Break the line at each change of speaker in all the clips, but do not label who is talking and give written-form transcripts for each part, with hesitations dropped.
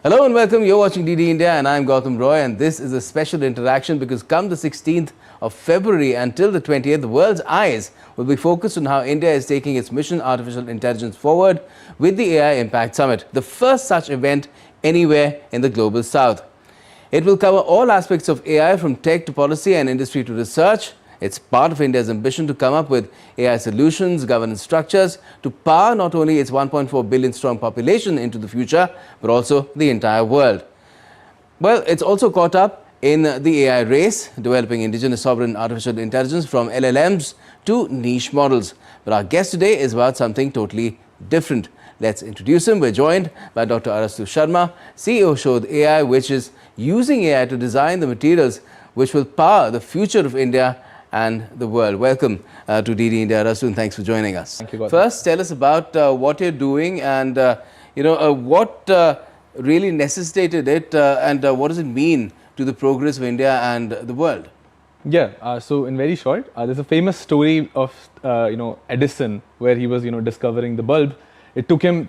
Hello and welcome. You're watching DD India and I'm Gautam Roy, and this is a special interaction because come the 16th of February until the 20th, the world's eyes will be focused on how India is taking its mission artificial intelligence forward with the AI Impact Summit, the first such event anywhere in the global south. It will cover all aspects of AI from tech to policy and industry to research. It's part of India's ambition to come up with AI solutions, governance structures to power not only its 1.4 billion strong population into the future, but also the entire world. Well, it's also caught up in the AI race, developing indigenous sovereign artificial intelligence from LLMs to niche models. But our guest today is about something totally different. Let's introduce him. We're joined by Dr. Arastu Sharma, CEO Shodh AI, which is using AI to design the materials which will power the future of India and the world. Welcome to DD India, Arastu, and thanks for joining us.
Thank you, Gautam.
First, tell us about what you're doing and what really necessitated it and what does it mean to the progress of India and the world?
Yeah, so in very short, there's a famous story of Edison, where he was discovering the bulb. It took him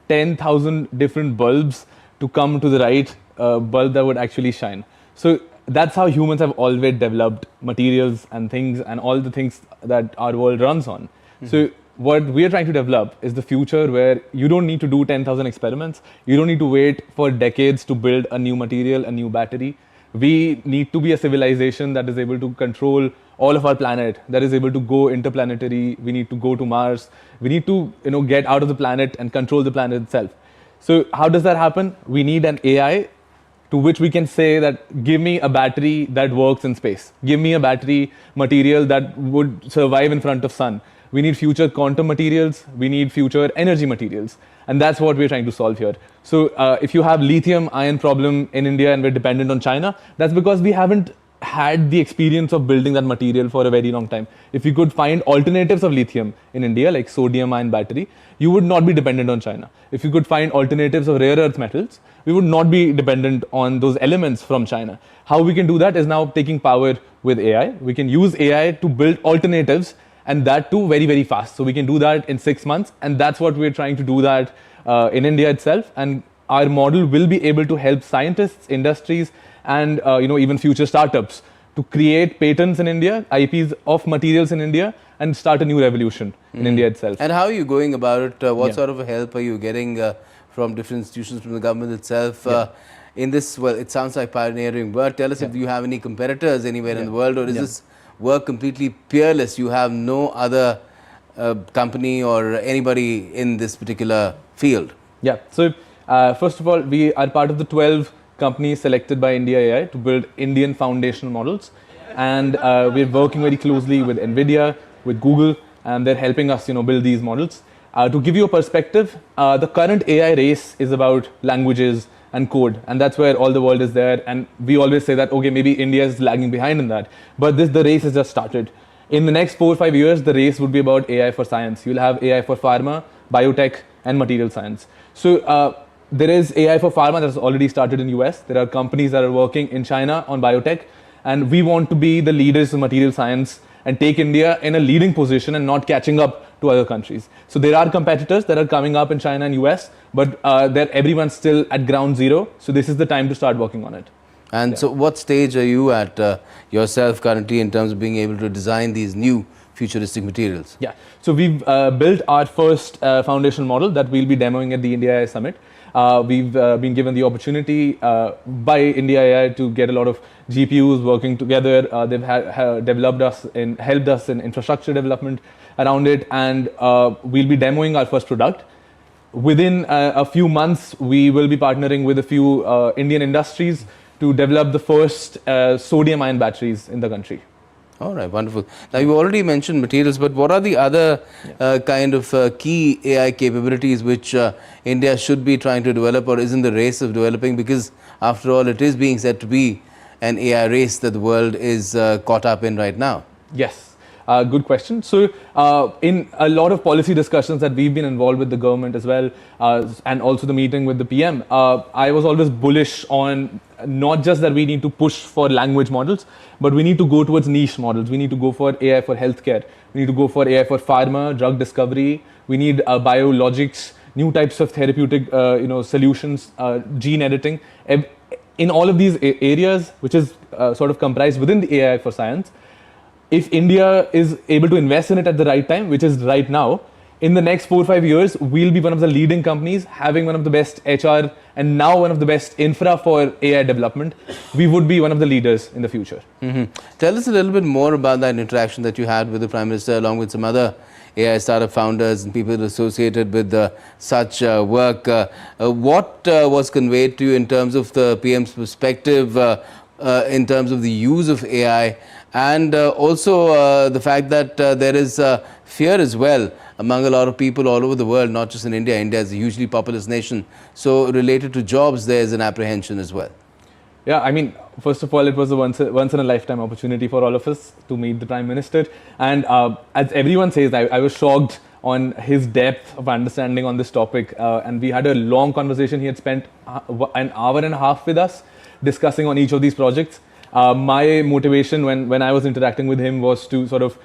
10,000 different bulbs to come to the right bulb that would actually shine. So that's how humans have always developed materials and things and all the things that our world runs on. So what we're trying to develop is the future where you don't need to do 10,000 experiments. You don't need to wait for decades to build a new material, a new battery. We need to be a civilization that is able to control all of our planet, that is able to go interplanetary. We need to go to Mars. We need to get out of the planet and control the planet itself. So how does that happen? We need an AI to which we can say that give me a battery that works in space. Give me a battery material that would survive in front of sun. We need future quantum materials. We need future energy materials. And that's what we're trying to solve here. So if you have lithium ion problem in India and we're dependent on China, that's because we haven't had the experience of building that material for a very long time. If we could find alternatives of lithium in India, like sodium ion battery, you would not be dependent on China. If you could find alternatives of rare earth metals, we would not be dependent on those elements from China. How we can do that is now taking power with AI. We can use AI to build alternatives, and that too very, very fast. So we can do that in 6 months, and that's what we're trying to do that in India itself. And our model will be able to help scientists, industries, and even future startups to create patents in India, IPs of materials in India, and start a new revolution in India itself.
And how are you going about it? What sort of help are you getting from different institutions, from the government itself? In this, well, it sounds like pioneering work. Tell us if you have any competitors anywhere in the world, or is this work completely peerless? You have no other company or anybody in this particular field?
Yeah, so first of all, we are part of the 12 companies selected by India AI to build Indian foundational models. And we're working very closely with NVIDIA, with Google, and they're helping us build these models. To give you a perspective, the current AI race is about languages and code, and that's where all the world is there. And we always say that, okay, maybe India is lagging behind in that, but the race has just started. In the next 4 or 5 years, the race would be about AI for science. You'll have AI for pharma, biotech, and material science. So there is AI for pharma that has already started in US. There are companies that are working in China on biotech, and we want to be the leaders in material science and take India in a leading position and not catching up to other countries. So there are competitors that are coming up in China and US, but everyone's still at ground zero. So this is the time to start working on it.
And so what stage are you at yourself currently in terms of being able to design these new futuristic materials?
Yeah, so we've built our first foundational model that we'll be demoing at the India AI Summit. We've been given the opportunity by India AI to get a lot of GPUs working together. They've helped us in infrastructure development around it, and we'll be demoing our first product. Within a few months, we will be partnering with a few Indian industries to develop the first sodium ion batteries in the country.
All right, wonderful. Now, you already mentioned materials, but what are the other kind of key AI capabilities which India should be trying to develop or is in the race of developing? Because after all, it is being said to be an AI race that the world is caught up in right now.
Yes. Good question. So in a lot of policy discussions that we've been involved with the government as well, and also the meeting with the PM, I was always bullish on not just that we need to push for language models, but we need to go towards niche models. We need to go for AI for healthcare. We need to go for AI for pharma, drug discovery. We need biologics new types of therapeutic solutions, gene editing. In all of these areas, which is sort of comprised within the AI for science, if India is able to invest in it at the right time, which is right now, in the next 4 or 5 years, we'll be one of the leading companies, having one of the best HR and now one of the best infra for AI development. We would be one of the leaders in the future.
Tell us a little bit more about that interaction that you had with the Prime Minister along with some other AI startup founders and people associated with such work. What was conveyed to you in terms of the PM's perspective, in terms of the use of AI, and also the fact that there is fear as well among a lot of people all over the world, not just in India. India is a hugely populous nation. So related to jobs, there is an apprehension as well.
Yeah, I mean, first of all, it was a once in a lifetime opportunity for all of us to meet the Prime Minister. And as everyone says, I was shocked on his depth of understanding on this topic. And we had a long conversation. He had spent an hour and a half with us discussing on each of these projects. My motivation when I was interacting with him was to sort of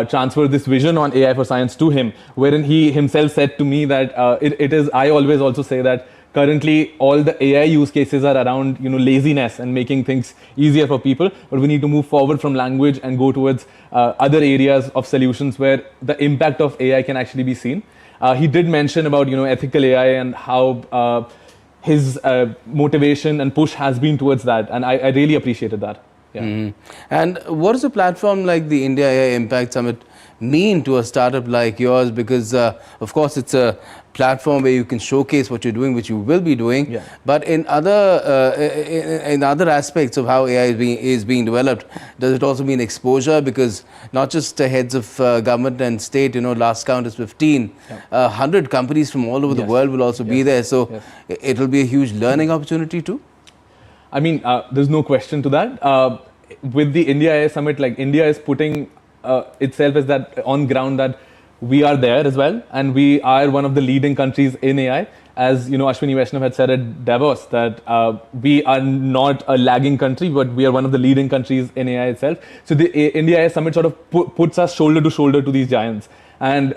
transfer this vision on AI for science to him, wherein he himself said to me that it is, I always also say that currently all the AI use cases are around laziness and making things easier for people, but we need to move forward from language and go towards other areas of solutions where the impact of AI can actually be seen. He did mention about ethical AI and how his motivation and push has been towards that, and I really appreciated that. Yeah.
And what does a platform like the India AI Impact Summit mean to a startup like yours? Because of course it's a platform where you can showcase what you're doing, which you will be doing.
Yeah.
But in other aspects of how AI is being developed, does it also mean exposure? Because not just heads of government and state, last count is 15. 100 companies from all over the world will also be there. So it will be a huge learning opportunity too.
I mean, there's no question to that. With the India AI Summit, like India is putting itself as that on ground that we are there as well, and we are one of the leading countries in AI. As Ashwini Vaishnav had said at Davos, that we are not a lagging country, but we are one of the leading countries in AI itself. So the India AI Summit sort of puts us shoulder to shoulder to these giants. And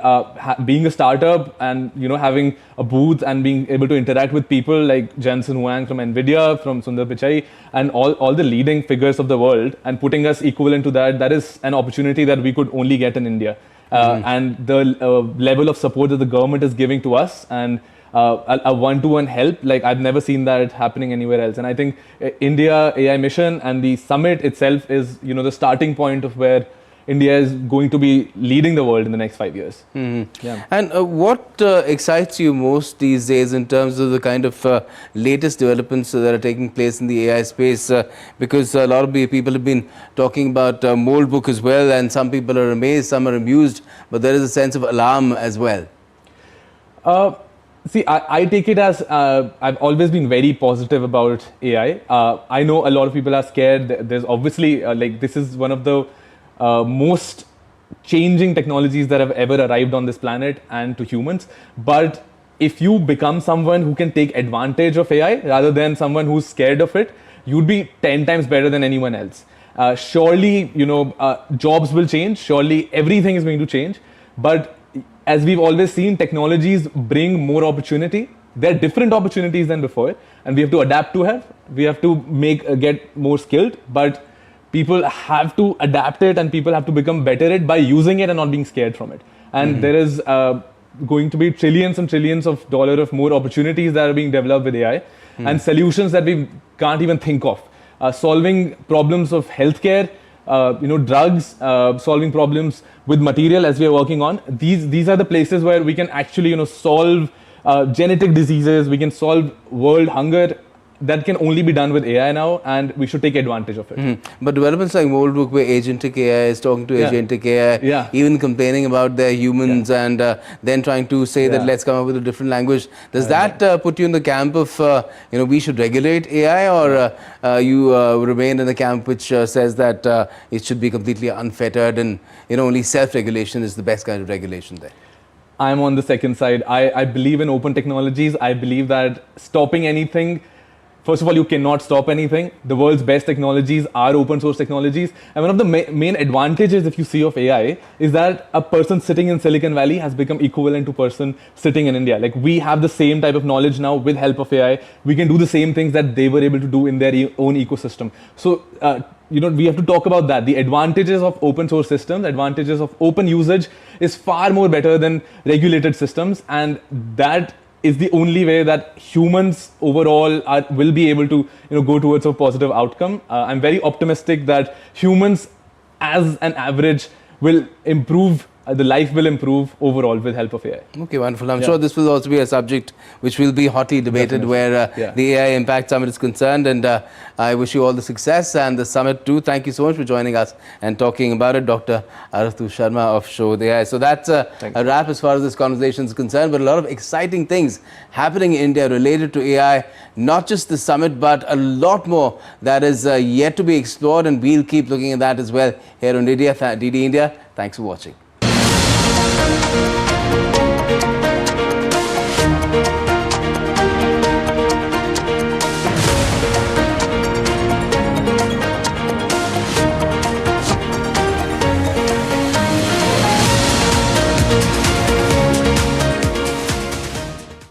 being a startup and having a booth and being able to interact with people like Jensen Huang from NVIDIA, from Sundar Pichai, and all the leading figures of the world, and putting us equivalent to that is an opportunity that we could only get in India. And the level of support that the government is giving to us, and a one-to-one help, like I've never seen that happening anywhere else. And I think India AI Mission and the summit itself is the starting point of where India is going to be leading the world in the next 5 years. Yeah.
And what excites you most these days in terms of the kind of latest developments that are taking place in the AI space? Because a lot of people have been talking about Mold Book as well, and some people are amazed, some are amused, but there is a sense of alarm as well.
See, I take it as I've always been very positive about AI. I know a lot of people are scared. There's obviously this is one of the most changing technologies that have ever arrived on this planet and to humans. But if you become someone who can take advantage of AI rather than someone who's scared of it, you'd be 10 times better than anyone else. Surely, jobs will change. Surely everything is going to change. But as we've always seen, technologies bring more opportunity. There are different opportunities than before, and we have to adapt to have. We have to get more skilled, but people have to adapt it, and people have to become better at it by using it and not being scared from it. And there is going to be trillions and trillions of dollars of more opportunities that are being developed with AI and solutions that we can't even think of. Solving problems of healthcare, drugs, solving problems with material as we are working on. These are the places where we can actually solve genetic diseases. We can solve world hunger. That can only be done with AI now, and we should take advantage of it.
But developments like Mold Book, where agentic AI is talking to agentic AI, even complaining about their humans, and then trying to say that let's come up with a different language. Does that put you in the camp of we should regulate AI, or you remain in the camp which says that it should be completely unfettered and only self-regulation is the best kind of regulation there?
I'm on the second side. I believe in open technologies. I believe that stopping anything first of all, you cannot stop anything. The world's best technologies are open source technologies. And one of the main advantages, if you see, of AI is that a person sitting in Silicon Valley has become equivalent to person sitting in India. Like, we have the same type of knowledge now with help of AI. We can do the same things that they were able to do in their own ecosystem. So, we have to talk about that. The advantages of open source systems, advantages of open usage is far more better than regulated systems. And that is the only way that humans overall will be able to go towards a positive outcome. I'm very optimistic that humans as an average will improve, the life will improve overall with help of AI.
Okay, wonderful. I'm sure this will also be a subject which will be hotly debated. Definitely. Where the AI Impact Summit is concerned, and I wish you all the success and the summit too. Thank you so much for joining us and talking about it, Dr. Arastu Sharma of Shodh AI. So that's a wrap as far as this conversation is concerned, but a lot of exciting things happening in India related to AI, not just the summit, but a lot more that is yet to be explored, and we'll keep looking at that as well here on DD India. Thanks for watching.